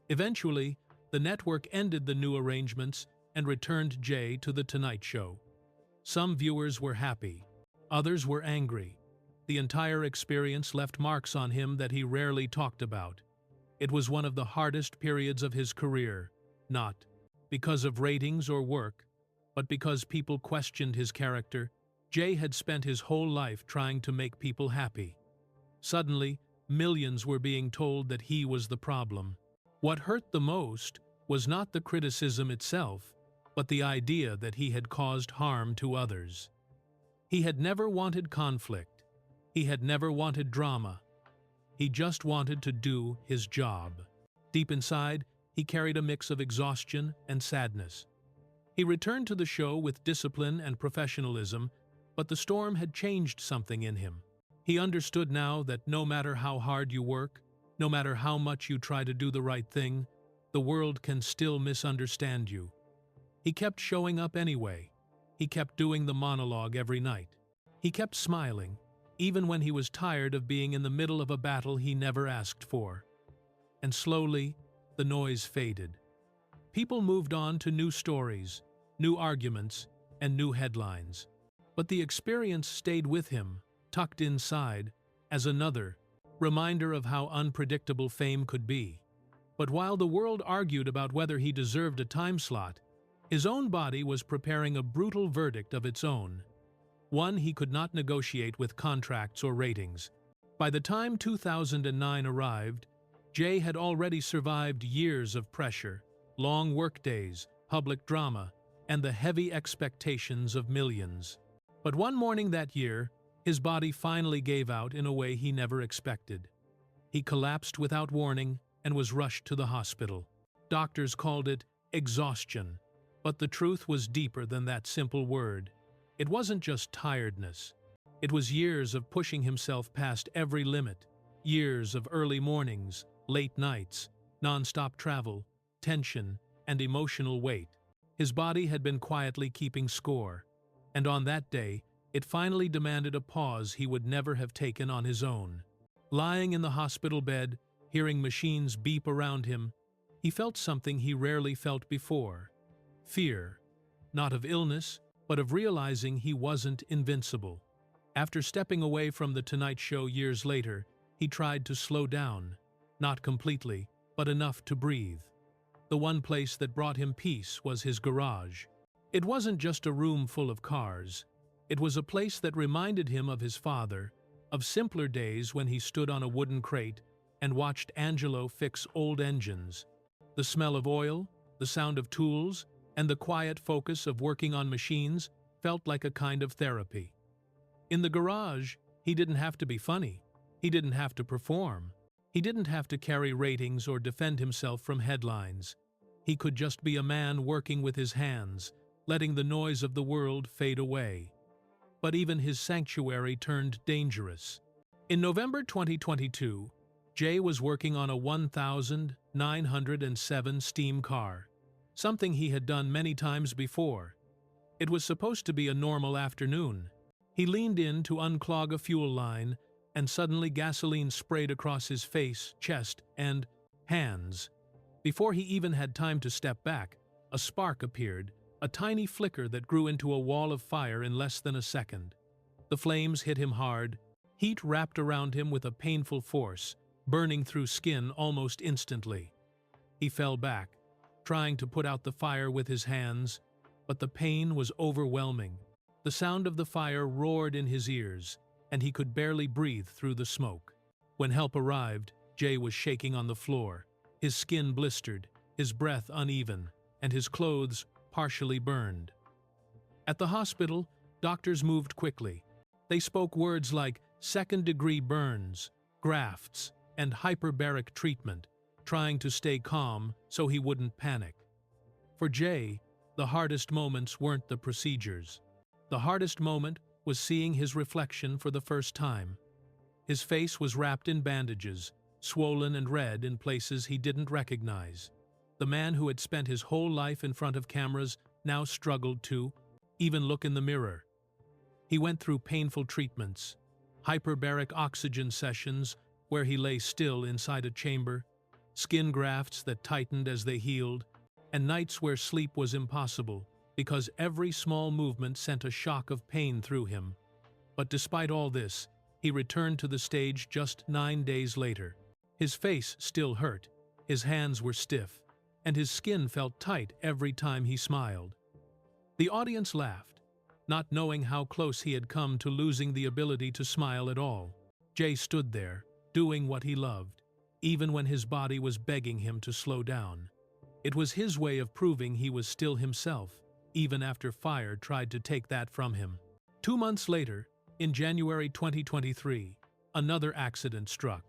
Eventually, the network ended the new arrangements and returned Jay to The Tonight Show. Some viewers were happy, others were angry. The entire experience left marks on him that he rarely talked about. It was one of the hardest periods of his career, not because of ratings or work, but because people questioned his character. Jay had spent his whole life trying to make people happy. Suddenly, millions were being told that he was the problem. What hurt the most was not the criticism itself, but the idea that he had caused harm to others. He had never wanted conflict. He had never wanted drama. He just wanted to do his job. Deep inside, he carried a mix of exhaustion and sadness. He returned to the show with discipline and professionalism, but the storm had changed something in him. He understood now that no matter how hard you work, no matter how much you try to do the right thing, the world can still misunderstand you. He kept showing up anyway. He kept doing the monologue every night. He kept smiling, even when he was tired of being in the middle of a battle he never asked for. And slowly, the noise faded. People moved on to new stories, new arguments, and new headlines. But the experience stayed with him, tucked inside, as another reminder of how unpredictable fame could be. But while the world argued about whether he deserved a time slot, his own body was preparing a brutal verdict of its own, one he could not negotiate with contracts or ratings. By the time 2009 arrived, Jay had already survived years of pressure, long workdays, public drama, and the heavy expectations of millions. But one morning that year, his body finally gave out in a way he never expected. He collapsed without warning and was rushed to the hospital. Doctors called it exhaustion, but the truth was deeper than that simple word. It wasn't just tiredness. It was years of pushing himself past every limit, years of early mornings, late nights, non-stop travel, tension, and emotional weight. His body had been quietly keeping score, and on that day, it finally demanded a pause he would never have taken on his own. Lying in the hospital bed, hearing machines beep around him, he felt something he rarely felt before. Fear, not of illness, but of realizing he wasn't invincible. After stepping away from The Tonight Show years later, he tried to slow down, not completely, but enough to breathe. The one place that brought him peace was his garage. It wasn't just a room full of cars. It was a place that reminded him of his father, of simpler days when he stood on a wooden crate and watched Angelo fix old engines. The smell of oil, the sound of tools, and the quiet focus of working on machines felt like a kind of therapy. In the garage, he didn't have to be funny. He didn't have to perform. He didn't have to carry ratings or defend himself from headlines. He could just be a man working with his hands, letting the noise of the world fade away. But even his sanctuary turned dangerous. In November 2022, Jay was working on a 1907 steam car, something he had done many times before. It was supposed to be a normal afternoon. He leaned in to unclog a fuel line, and suddenly gasoline sprayed across his face, chest, and hands. Before he even had time to step back, a spark appeared, a tiny flicker that grew into a wall of fire in less than a second. The flames hit him hard, heat wrapped around him with a painful force, burning through skin almost instantly. He fell back, trying to put out the fire with his hands, but the pain was overwhelming. The sound of the fire roared in his ears, and he could barely breathe through the smoke. When help arrived, Jay was shaking on the floor, his skin blistered, his breath uneven, and his clothes partially burned. At the hospital, doctors moved quickly. They spoke words like second-degree burns, grafts, and hyperbaric treatment, trying to stay calm so he wouldn't panic. For Jay, the hardest moments weren't the procedures. The hardest moment was seeing his reflection for the first time. His face was wrapped in bandages, swollen and red in places he didn't recognize. The man who had spent his whole life in front of cameras now struggled to even look in the mirror. He went through painful treatments, hyperbaric oxygen sessions where he lay still inside a chamber, skin grafts that tightened as they healed, and nights where sleep was impossible because every small movement sent a shock of pain through him. But despite all this, he returned to the stage just 9 days later. His face still hurt, his hands were stiff, and his skin felt tight every time he smiled. The audience laughed, not knowing how close he had come to losing the ability to smile at all. Jay stood there, doing what he loved, even when his body was begging him to slow down. It was his way of proving he was still himself, even after fire tried to take that from him. 2 months later, in January 2023, another accident struck.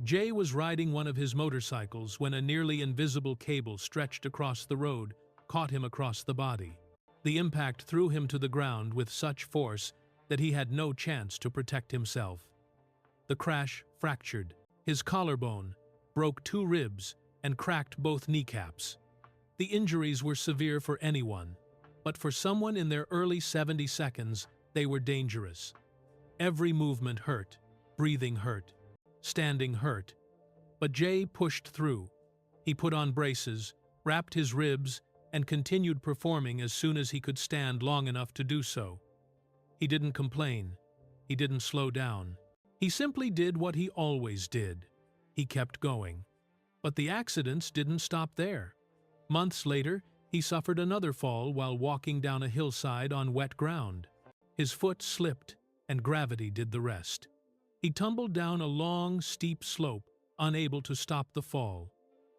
Jay was riding one of his motorcycles when a nearly invisible cable stretched across the road caught him across the body. The impact threw him to the ground with such force that he had no chance to protect himself. The crash fractured his collarbone, broke 2 ribs, and cracked both kneecaps. The injuries were severe for anyone, but for someone in their early 70 seconds, they were dangerous. Every movement hurt, breathing hurt, standing hurt. But Jay pushed through. He put on braces, wrapped his ribs, and continued performing as soon as he could stand long enough to do so. He didn't complain. He didn't slow down. He simply did what he always did. He kept going. But the accidents didn't stop there. Months later, he suffered another fall while walking down a hillside on wet ground. His foot slipped, and gravity did the rest. He tumbled down a long, steep slope, unable to stop the fall.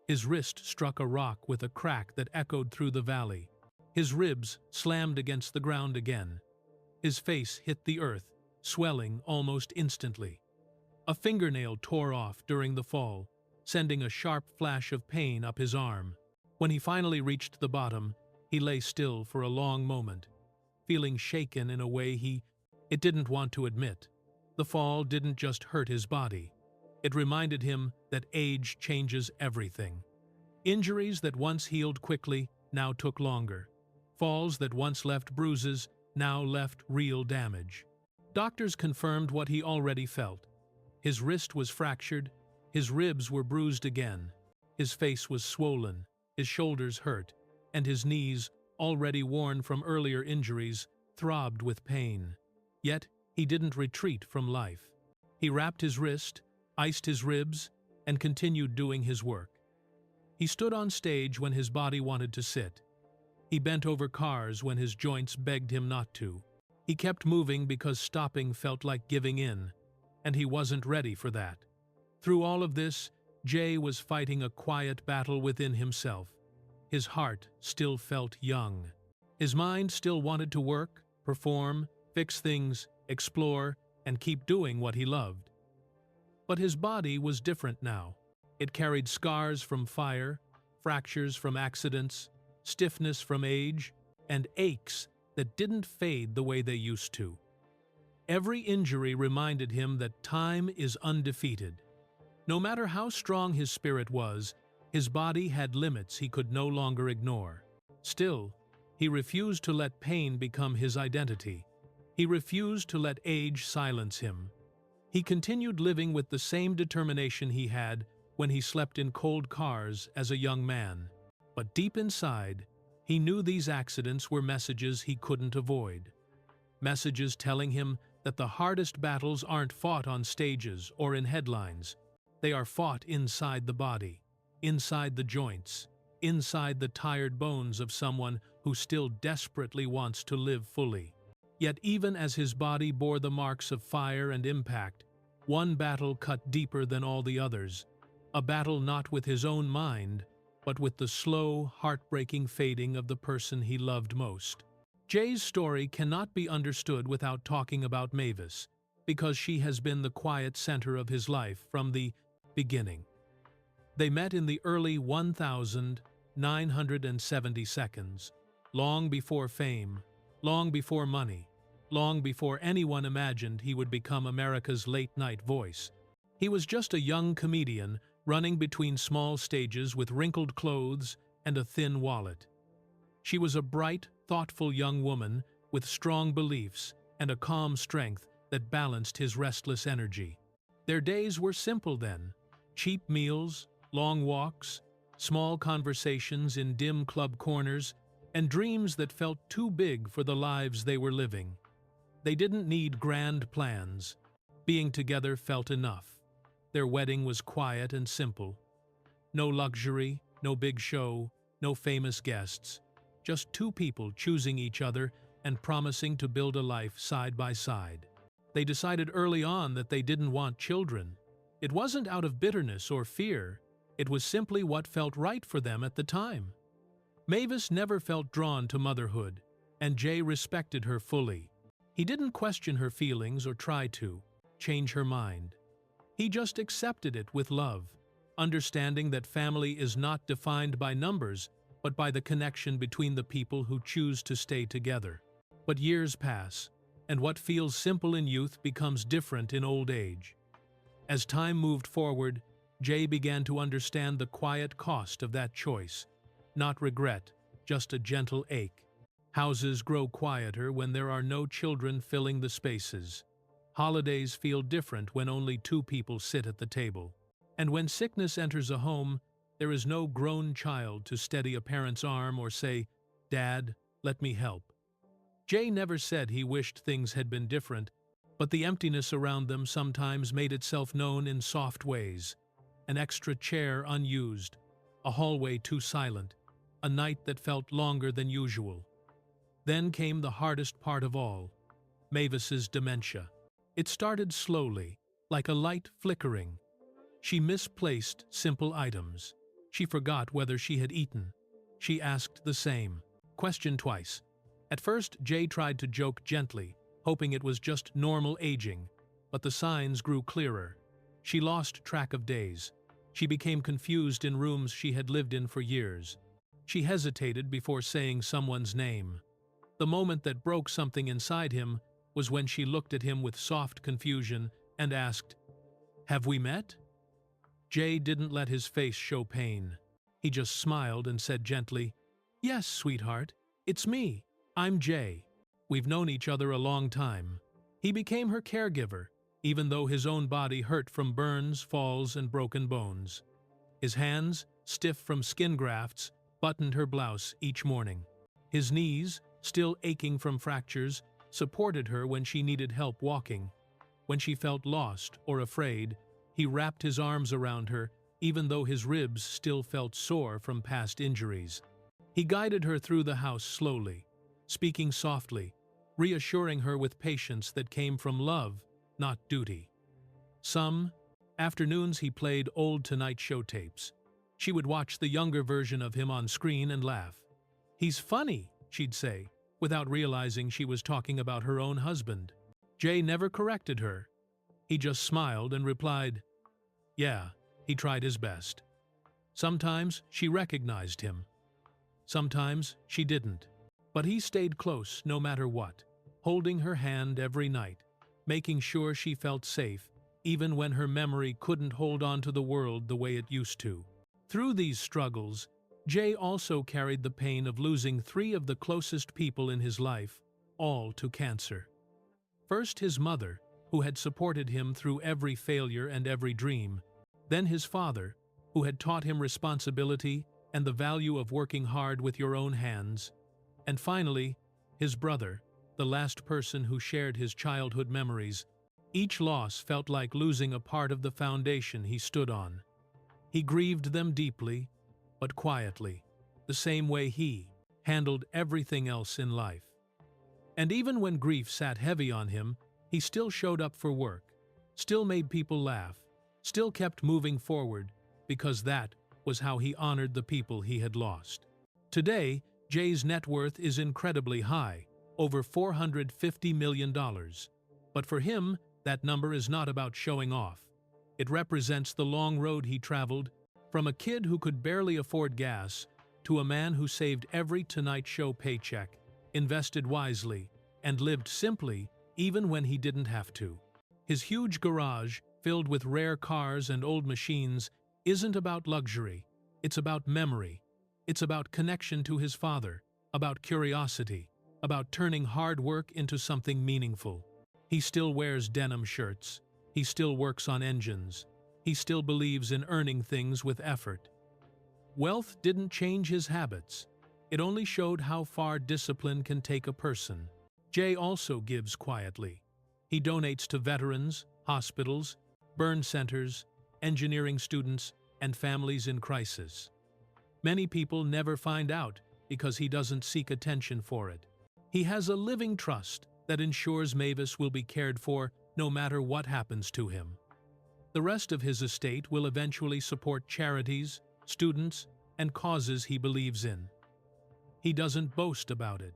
His wrist struck a rock with a crack that echoed through the valley. His ribs slammed against the ground again. His face hit the earth, swelling almost instantly. A fingernail tore off during the fall, sending a sharp flash of pain up his arm. When he finally reached the bottom, he lay still for a long moment, feeling shaken in a way he didn't want to admit. The fall didn't just hurt his body. It reminded him that age changes everything. Injuries that once healed quickly now took longer. Falls that once left bruises now left real damage. Doctors confirmed what he already felt. His wrist was fractured, his ribs were bruised again, his face was swollen, his shoulders hurt, and his knees, already worn from earlier injuries, throbbed with pain. Yet, he didn't retreat from life. He wrapped his wrist, iced his ribs, and continued doing his work. He stood on stage when his body wanted to sit. He bent over cars when his joints begged him not to. He kept moving because stopping felt like giving in, and he wasn't ready for that. Through all of this, Jay was fighting a quiet battle within himself. His heart still felt young. His mind still wanted to work, perform, fix things, explore, and keep doing what he loved. But his body was different now. It carried scars from fire, fractures from accidents, stiffness from age, and aches that didn't fade the way they used to. Every injury reminded him that time is undefeated. No matter how strong his spirit was, his body had limits he could no longer ignore. Still, he refused to let pain become his identity. He refused to let age silence him. He continued living with the same determination he had when he slept in cold cars as a young man. But deep inside, he knew these accidents were messages he couldn't avoid. Messages telling him that the hardest battles aren't fought on stages or in headlines. They are fought inside the body, inside the joints, inside the tired bones of someone who still desperately wants to live fully. Yet even as his body bore the marks of fire and impact, one battle cut deeper than all the others. a battle not with his own mind, but with the slow, heartbreaking fading of the person he loved most. Jay's story cannot be understood without talking about Mavis, because she has been the quiet center of his life from the beginning. They met in the early 1970s, long before fame, long before money, long before anyone imagined he would become America's late-night voice. He was just a young comedian running between small stages with wrinkled clothes and a thin wallet. She was a bright, thoughtful young woman with strong beliefs and a calm strength that balanced his restless energy. Their days were simple then: cheap meals, long walks, small conversations in dim club corners, and dreams that felt too big for the lives they were living. They didn't need grand plans. Being together felt enough. Their wedding was quiet and simple. No luxury, no big show, no famous guests. Just two people choosing each other and promising to build a life side by side. They decided early on that they didn't want children. It wasn't out of bitterness or fear. It was simply what felt right for them at the time. Mavis never felt drawn to motherhood, and Jay respected her fully. He didn't question her feelings or try to change her mind. He just accepted it with love, understanding that family is not defined by numbers, but by the connection between the people who choose to stay together. But years pass, and what feels simple in youth becomes different in old age. As time moved forward, Jay began to understand the quiet cost of that choice. Not regret, just a gentle ache. Houses grow quieter when there are no children filling the spaces. Holidays feel different when only two people sit at the table. And when sickness enters a home, there is no grown child to steady a parent's arm or say, "Dad, let me help." Jay never said he wished things had been different, but the emptiness around them sometimes made itself known in soft ways. An extra chair unused, a hallway too silent, a night that felt longer than usual. Then came the hardest part of all, Mavis's dementia. It started slowly, like a light flickering. She misplaced simple items. She forgot whether she had eaten. She asked the same question twice. At first, Jay tried to joke gently, hoping it was just normal aging, but the signs grew clearer. She lost track of days. She became confused in rooms she had lived in for years. She hesitated before saying someone's name. The moment that broke something inside him was when she looked at him with soft confusion and asked, "Have we met?" Jay didn't let his face show pain. He just smiled and said gently, "Yes, sweetheart, it's me. I'm Jay. We've known each other a long time." He became her caregiver, even though his own body hurt from burns, falls, and broken bones. His hands, stiff from skin grafts, buttoned her blouse each morning. His knees, still aching from fractures, supported her when she needed help walking. When she felt lost or afraid, he wrapped his arms around her, even though his ribs still felt sore from past injuries. He guided her through the house slowly, speaking softly, reassuring her with patience that came from love, not duty. Some afternoons he played old Tonight Show tapes. She would watch the younger version of him on screen and laugh. "He's funny," she'd say, without realizing she was talking about her own husband. Jay never corrected her. He just smiled and replied, "Yeah, he tried his best." Sometimes she recognized him. Sometimes she didn't. But he stayed close no matter what, holding her hand every night, making sure she felt safe, even when her memory couldn't hold on to the world the way it used to. Through these struggles, Jay also carried the pain of losing three of the closest people in his life, all to cancer. First his mother, who had supported him through every failure and every dream. Then his father, who had taught him responsibility and the value of working hard with your own hands. And finally, his brother, the last person who shared his childhood memories. Each loss felt like losing a part of the foundation he stood on. He grieved them deeply, but quietly, the same way he handled everything else in life. And even when grief sat heavy on him, he still showed up for work, still made people laugh, still kept moving forward, because that was how he honored the people he had lost. Today, Jay's net worth is incredibly high, over $450 million. But for him, that number is not about showing off. It represents the long road he traveled, from a kid who could barely afford gas to a man who saved every Tonight Show paycheck, invested wisely, and lived simply even when he didn't have to. His huge garage, filled with rare cars and old machines, isn't about luxury. It's about memory. It's about connection to his father, about curiosity, about turning hard work into something meaningful. He still wears denim shirts. He still works on engines. He still believes in earning things with effort. Wealth didn't change his habits. It only showed how far discipline can take a person. Jay also gives quietly. He donates to veterans, hospitals, burn centers, engineering students, and families in crisis. Many people never find out because he doesn't seek attention for it. He has a living trust that ensures Mavis will be cared for no matter what happens to him. The rest of his estate will eventually support charities, students, and causes he believes in. He doesn't boast about it.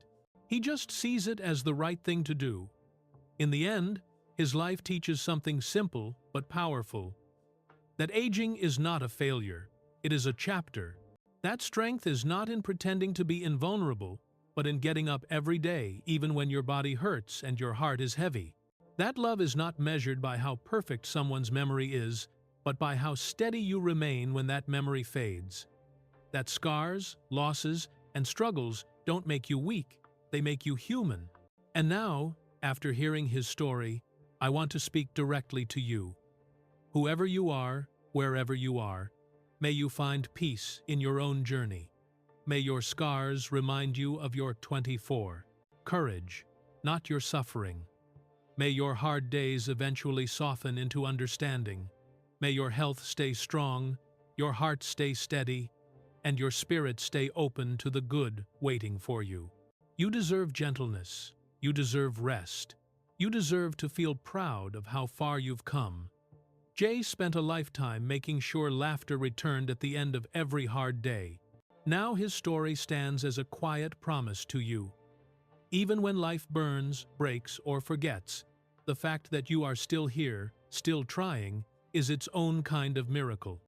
He just sees it as the right thing to do. In the end, his life teaches something simple but powerful: that aging is not a failure, it is a chapter. That strength is not in pretending to be invulnerable, but in getting up every day even when your body hurts and your heart is heavy. That love is not measured by how perfect someone's memory is, but by how steady you remain when that memory fades. That scars, losses, and struggles don't make you weak, they make you human. And now, after hearing his story, I want to speak directly to you. Whoever you are, wherever you are, may you find peace in your own journey. May your scars remind you of your 24. Courage, not your suffering. May your hard days eventually soften into understanding. May your health stay strong, your heart stay steady, and your spirit stay open to the good waiting for you. You deserve gentleness. You deserve rest. You deserve to feel proud of how far you've come. Jay spent a lifetime making sure laughter returned at the end of every hard day. Now his story stands as a quiet promise to you. Even when life burns, breaks, or forgets, the fact that you are still here, still trying, is its own kind of miracle.